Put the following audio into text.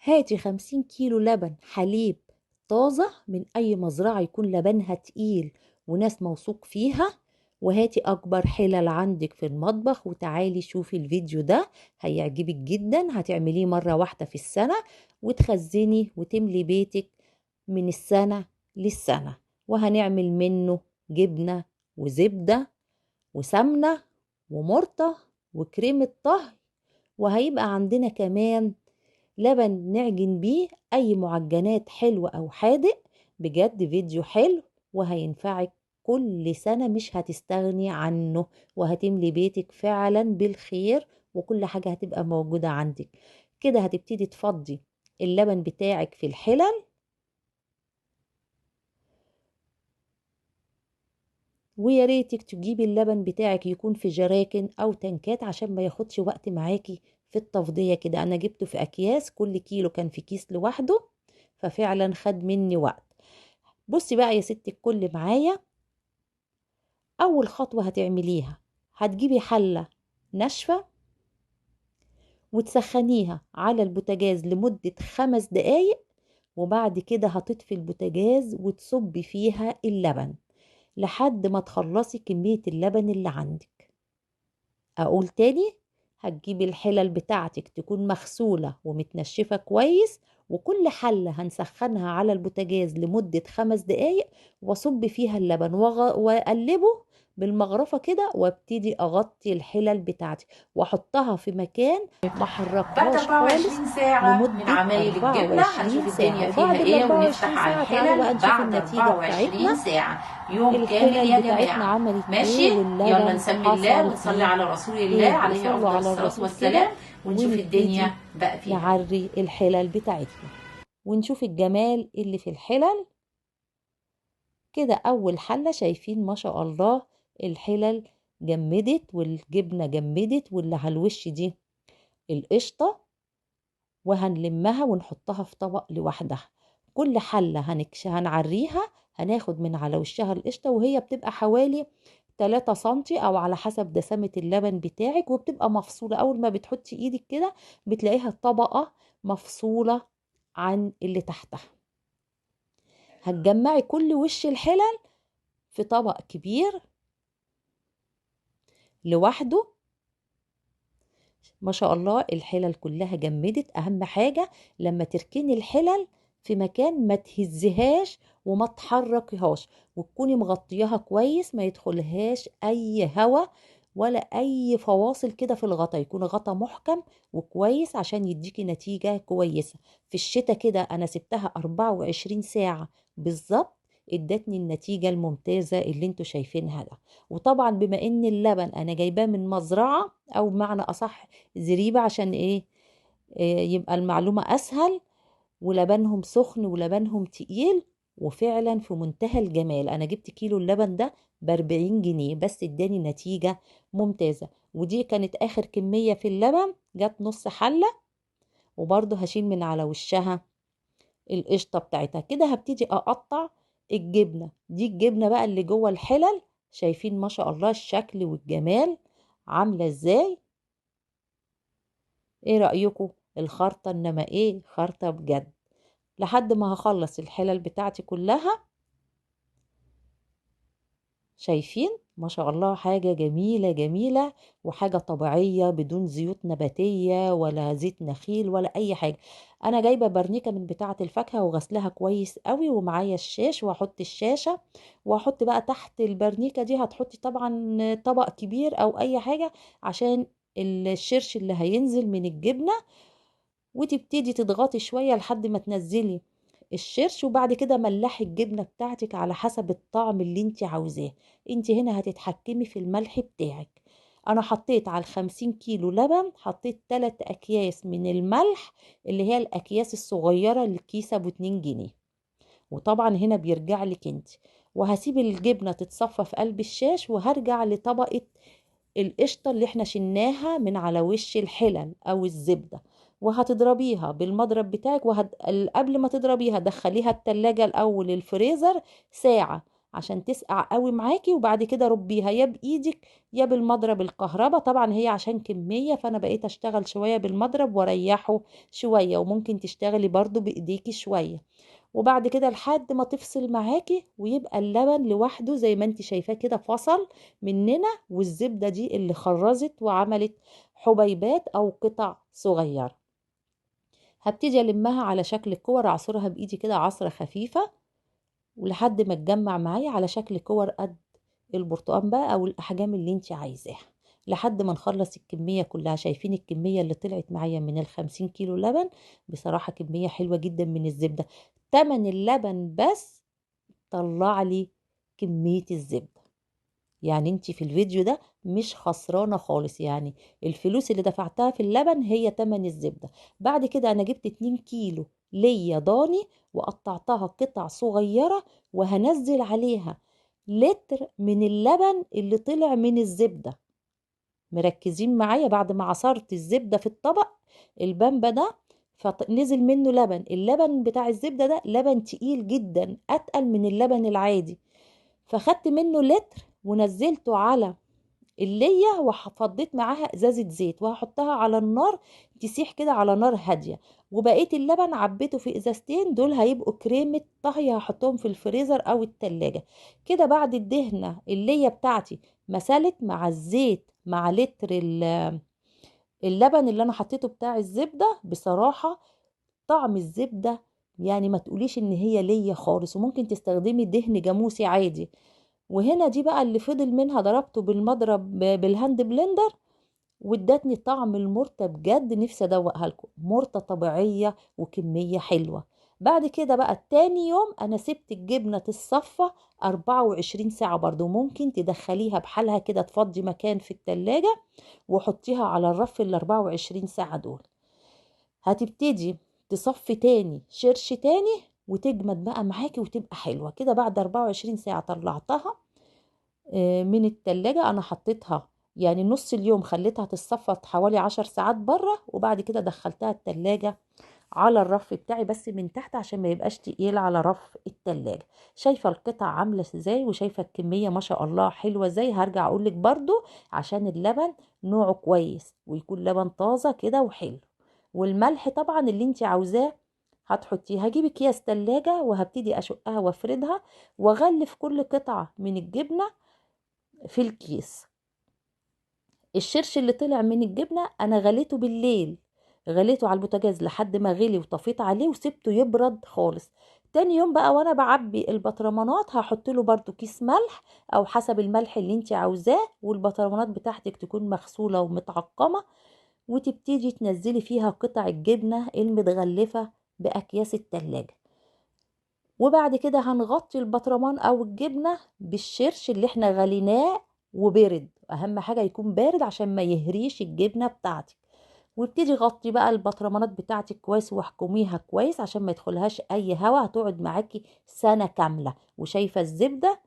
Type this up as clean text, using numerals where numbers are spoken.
هاتي 50 كيلو لبن حليب طازة من أي مزرعة يكون لبنها تقيل وناس موثوق فيها، وهاتي أكبر حلل عندك في المطبخ وتعالي شوفي الفيديو ده، هيعجبك جدا. هتعمليه مرة واحدة في السنة وتخزني وتملي بيتك من السنة للسنة. وهنعمل منه جبنة وزبدة وسمنة ومرطة وكريمة طهي، وهيبقى عندنا كمان لبن نعجن بيه أي معجنات حلوة أو حادق. بجد فيديو حلو وهينفعك كل سنة، مش هتستغني عنه، وهتملي بيتك فعلا بالخير وكل حاجة هتبقى موجودة عندك. كده هتبتدي تفضي اللبن بتاعك في الحلل، ويا ريتك تجيبي اللبن بتاعك يكون في جراكن او تنكات عشان ما ياخدش وقت معاكي في التفضية. كده انا جبته في اكياس، كل كيلو كان في كيس لوحده، ففعلا خد مني وقت. بصي بقى يا ستي الكل معايا. اول خطوة هتعمليها، هتجيبي حلة ناشفة وتسخنيها على البوتاجاز لمدة 5 دقايق، وبعد كده هتطفي البوتاجاز وتصبي فيها اللبن لحد ما تخلصي كمية اللبن اللي عندك. اقول تاني، هتجيبي الحلل بتاعتك تكون مغسولة ومتنشفة كويس، وكل حلة هنسخنها على البوتاجاز لمدة 5 دقايق، واصب فيها اللبن واقلبه بالمغرفة كده، وابتدي اغطي الحلل بتاعتي واحطها في مكان ما بعد حركهاش خالص 24 ساعة من لمدة عمايل الجبنة 24 هنشوف ساعة. الدنيا فيها وبعد ال ايه، ونفتح 24 على ساعة تعالوا الحلل بقى نشوف بعد النتيجة 24 بتاعتنا. ساعة. يوم كامل الحلل يا بتاعتنا جماعة. عملت ايه ماشي، يلا واللبن نسمي الله حصل ونصلي فيه على رسول الله ايه، عليه وصلوا أفضل على الصلاة الرسول والسلام، كده. ونشوف ونبتدي الدنيا بقى فيها ايه. نعري الحلل بتاعتنا ونشوف الجمال اللي في الحلل. كده اول حلة شايفين ما شاء الله الحلل جمدت والجبنة جمدت، واللي على الوش دي القشطة، وهنلمها ونحطها في طبق لوحدها. كل حلة هنعريها هناخد من على وشها القشطة، وهي بتبقى حوالي 3 سنتي او على حسب دسامة اللبن بتاعك، وبتبقى مفصولة. اول ما بتحطي ايدك كده بتلاقيها طبقة مفصولة عن اللي تحتها. هتجمعي كل وش الحلل في طبق كبير لوحده. ما شاء الله الحلل كلها جمدت. اهم حاجة لما تركني الحلل في مكان ما تهزهاش وما تحركيهاش، وتكوني مغطياها كويس ما يدخلهاش اي هوا ولا اي فواصل كده في الغطا، يكون غطا محكم وكويس عشان يديكي نتيجة كويسة. في الشتاء كده انا سبتها 24 ساعة بالظبط، ادتني النتيجة الممتازة اللي انتوا شايفينها ده. وطبعا بما ان اللبن انا جايباه من مزرعة، او بمعنى اصح زريبة، عشان ايه؟ يبقى المعلومة اسهل. ولبنهم سخن ولبنهم تقيل، وفعلا في منتهى الجمال. انا جبت كيلو اللبن ده ب40 جنيه بس اداني نتيجة ممتازة. ودي كانت اخر كمية في اللبن، جت نص حلة. وبرضه هشيل من على وشها القشطة بتاعتها. كده هبتدي اقطع الجبنة دي. الجبنة بقى اللي جوه الحلل شايفين ما شاء الله الشكل والجمال عاملة ازاي؟ ايه رأيكم؟ الخرطة انما ايه خرطة بجد. لحد ما هخلص الحلل بتاعتي كلها. شايفين ما شاء الله حاجة جميلة جميلة، وحاجة طبيعية بدون زيوت نباتية ولا زيت نخيل ولا اي حاجة. انا جايبة برنيكة من بتاعة الفاكهة وغسلها كويس قوي، ومعايا الشاش وهحط الشاشة، وهحط بقى تحت البرنيكة دي هتحطي طبعا طبق كبير او اي حاجة عشان الشرش اللي هينزل من الجبنة، وتبتدي تضغطي شوية لحد ما تنزلي الشرش. وبعد كده ملحي الجبنة بتاعتك على حسب الطعم اللي انت عاوزاه. انت هنا هتتحكمي في الملح بتاعك. انا حطيت على 50 كيلو لبن، حطيت 3 اكياس من الملح، اللي هي الاكياس الصغيرة الكيسة ب2 جنيه. وطبعا هنا بيرجع لك انت. وهسيب الجبنة تتصفى في قلب الشاش، وهرجع لطبقة القشطة اللي احنا شلناها من على وش الحلل او الزبدة، وهتضربيها بالمضرب بتاعك. قبل ما تضربيها دخليها التلاجة الاول الفريزر ساعة عشان تسقع قوي معاكي، وبعد كده ربيها يا بايدك يا بالمضرب الكهرباء. طبعا هي عشان كمية فانا بقيت اشتغل شوية بالمضرب واريحه شوية، وممكن تشتغلي برضو بايديكي شوية. وبعد كده لحد ما تفصل معاكي ويبقى اللبن لوحده زي ما انت شايفاه كده فصل مننا، والزبدة دي اللي خرزت وعملت حبيبات او قطع صغيرة. هبتدي المها على شكل كور، اعصرها بايدي كده عصرة خفيفة، ولحد ما تجمع معايا على شكل كور قد البرتقال بقى او الاحجام اللي انت عايزاها، لحد ما نخلص الكمية كلها. شايفين الكمية اللي طلعت معايا من ال50 كيلو لبن؟ بصراحة كمية حلوة جدا من الزبدة. تمن اللبن بس طلع لي كمية الزبدة. يعني انت في الفيديو ده مش خسرانة خالص، يعني الفلوس اللي دفعتها في اللبن هي تمن الزبدة. بعد كده انا جبت 2 كيلو ليا ضاني وقطعتها قطع صغيرة، وهنزل عليها لتر من اللبن اللي طلع من الزبدة. مركزين معايا؟ بعد ما عصرت الزبدة في الطبق البامبا ده فنزل منه لبن، اللبن بتاع الزبدة ده لبن تقيل جدا اتقل من اللبن العادي، فخدت منه لتر ونزلته على اللية وفضيت معاها ازازة زيت وهحطها على النار تسيح كده على نار هادية. وبقيت اللبن عبيته في ازازتين، دول هيبقوا كريمة طهي، هحطهم في الفريزر او التلاجة. كده بعد الدهنة اللية بتاعتي مسلت مع الزيت مع لتر اللبن اللي انا حطيته بتاع الزبدة. بصراحة طعم الزبدة يعني ما تقوليش ان هي لية خالص، وممكن تستخدمي دهن جاموسي عادي. وهنا دي بقى اللي فضل منها ضربته بالمضرب بالهاند بلندر، وادتني طعم المرتة بجد. نفسي ادوقها لكم، مرتة طبيعية وكمية حلوة. بعد كده بقى تاني يوم انا سبت الجبنة تتصفى 24 ساعة برضو، ممكن تدخليها بحالها كده تفضي مكان في التلاجة وحطيها على الرف ال 24 ساعة دول. هتبتدي تصفي تاني شرش تاني وتجمد بقى معاكي وتبقى حلوة كده. بعد 24 ساعة طلعتها من التلاجة. انا حطيتها يعني نص اليوم، خليتها تتصفى حوالي 10 ساعات بره، وبعد كده دخلتها التلاجة على الرف بتاعي بس من تحت عشان ما يبقاش تقيل على رف التلاجة. شايفة القطع عاملة ازاي، وشايفة الكمية ما شاء الله حلوة ازاي. هرجع اقولك برضو عشان اللبن نوعه كويس ويكون لبن طازة كده وحلو. والملح طبعا اللي انت عاوزاه هتحطيه. هجيب اكياس تلاجة وهبتدي اشقها وافردها واغلف كل قطعة من الجبنة في الكيس. الشرش اللي طلع من الجبنة انا غليته بالليل، غليته على البوتاجاز لحد ما غلي وطفيت عليه وسبته يبرد خالص. تاني يوم بقى وانا بعبي البطرمانات هحط له برضو كيس ملح او حسب الملح اللي انت عاوزاه، والبطرمانات بتاعتك تكون مغسولة ومتعقمة، وتبتدي تنزلي فيها قطع الجبنة المتغلفة بأكياس التلاجة. وبعد كده هنغطي البطرمان او الجبنة بالشرش اللي احنا غليناه وبارد، اهم حاجة يكون بارد عشان ما يهريش الجبنة بتاعتك. وابتدي غطي بقى البطرمانات بتاعتك كويس واحكميها كويس عشان ما يدخلهاش اي هوا، هتقعد معاكي سنة كاملة. وشايفة الزبدة